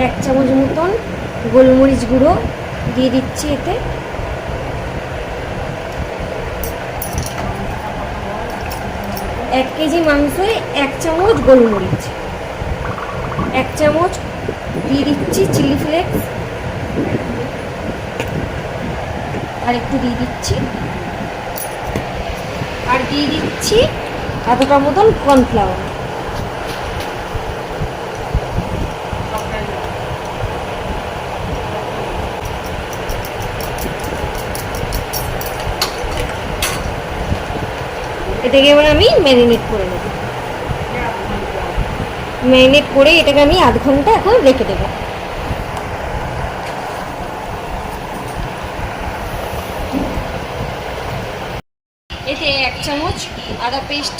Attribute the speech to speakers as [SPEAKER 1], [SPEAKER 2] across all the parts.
[SPEAKER 1] 1 চামচ মতন গোলমরিচ গুঁড়ো দিয়ে দিচ্ছি এতে। এক কেজি মাংসে 1 চামচ গোলমরিচ, 1 চামচ দিয়ে দিচ্ছি চিলি ফ্লেক্স, আর একটু দিয়ে দিচ্ছি, আর দিয়ে দিচ্ছি এতটা মতন কর্নফ্লাওয়ার। এটাকে এবার আমি ম্যারিনেট করে নেব। ম্যারিনেট করে এটাকে আমি আধ ঘন্টা এখন রেখে দেবো। এতে 1 চামচ আদা পেস্ট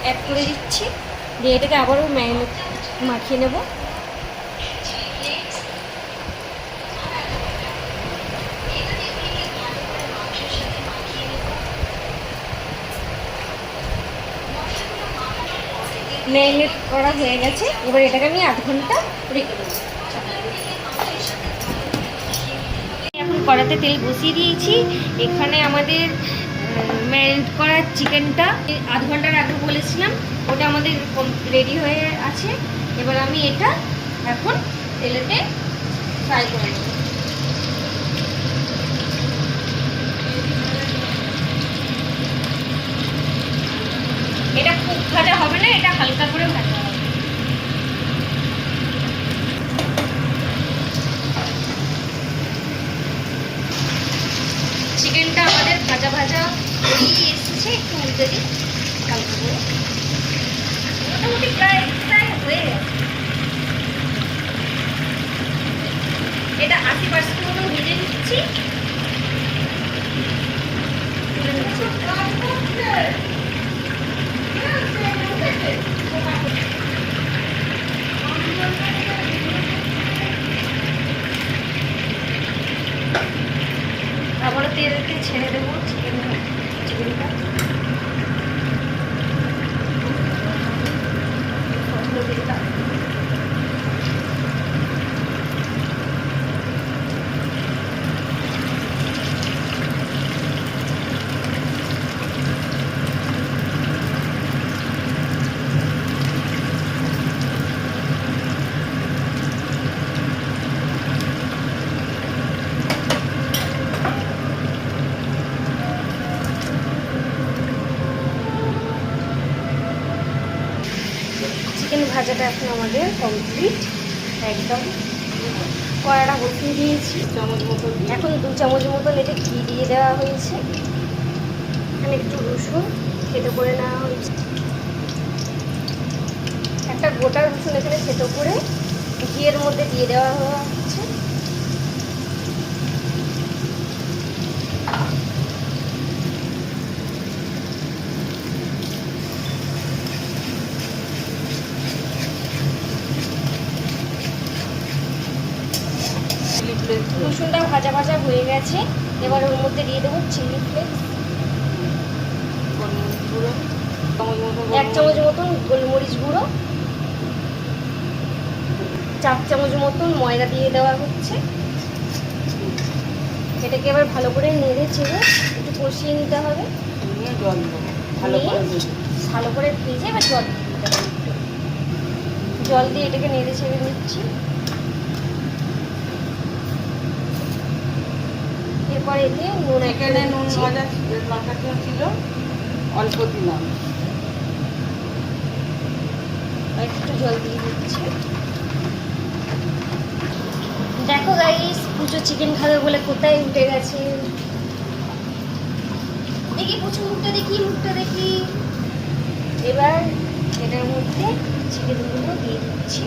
[SPEAKER 1] অ্যাড করে দিচ্ছি, দিয়ে এটাকে আবারও ম্যারিনেট মাখিয়ে নেব। ম্যারিনেট করা হয়ে গেছে, এবার এটাকে আমি আধ ঘন্টা রেখে দেবো। এখন কড়াতে তেল বসিয়ে দিয়েছি। এখানে আমাদের ম্যারিনেট করা চিকেনটা আধ ঘন্টার আগে বলেছিলাম, ওটা আমাদের রেডি হয়ে আছে। এবার আমি এটা এখন তেলেতে ফ্রাই করে নেব। এটা খুব ভাজা হবে না, এটা হালকা করে ভাজা হবে। চিকেনটা আমাদের ভাজা ভাজা হয়েই এসেছে, একটু উল্টে দিই হালকা করে। মোটামুটি প্রায় হয়ে গেছে। এটা 80% মতো ভেজে নিচ্ছি। আবার তেলকে ছেড়ে দেবো চিকেনটা। চিকেন ভাজাটা এখন আমাদের কমপ্লিট একদম। কড়াটা বসিয়ে দিয়েছি, এখন 2 চামচ মতন এটা ঘি দিয়ে দেওয়া হয়েছে। এখানে একটু রসুন থেতো করে নেওয়া হয়েছে, একটা গোটা রসুন এখানে থেতো করে ঘিয়ের মধ্যে দিয়ে দেওয়া হচ্ছে। রসুনটা ভাজা ভাজা হয়ে গেছে, এবার ওর মধ্যে দিয়ে দেবো চিলি ফ্লেক্স, 1 চামচ মতন গোলমরিচ গুঁড়ো, 4 চামচ মতন ময়দা দিয়ে দেওয়া হচ্ছে। এটাকে এবার ভালো করে নেড়ে চেড়ে একটু কষিয়ে নিতে হবে। ভালো করে ভেজে এবার জল দিয়ে দিতে হবে। জল দিয়ে এটাকে নেড়ে ছেড়ে নিচ্ছি। এরপর এতে নুন
[SPEAKER 2] ভাজা লঙ্কা ছিল অল্প দিলাম,
[SPEAKER 1] একটু জল দিয়ে দিচ্ছি। দেখো গাইস, পুজো চিকেন খাবে বলে কোথায় উঠে গেছে। দেখি পুজো মুখটা দেখি। এবার এটার মধ্যে চিকেনগুলো দিয়ে দিচ্ছি।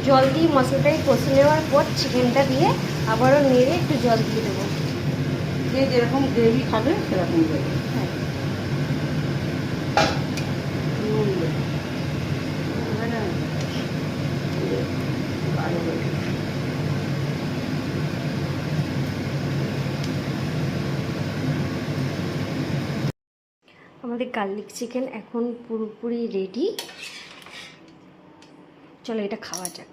[SPEAKER 1] জল দিয়ে মশলাটাই কষে নেওয়ার পর চিকেনটা দিয়ে আবারও নেড়ে একটু জল দিয়ে দেবো।
[SPEAKER 2] যে যেরকম গ্রেভি খাবে সেরকম দেবে।
[SPEAKER 1] হ্যাঁ, আমাদের গার্লিক চিকেন এখন পুরোপুরি রেডি। চলো এটা খাওয়া যাক।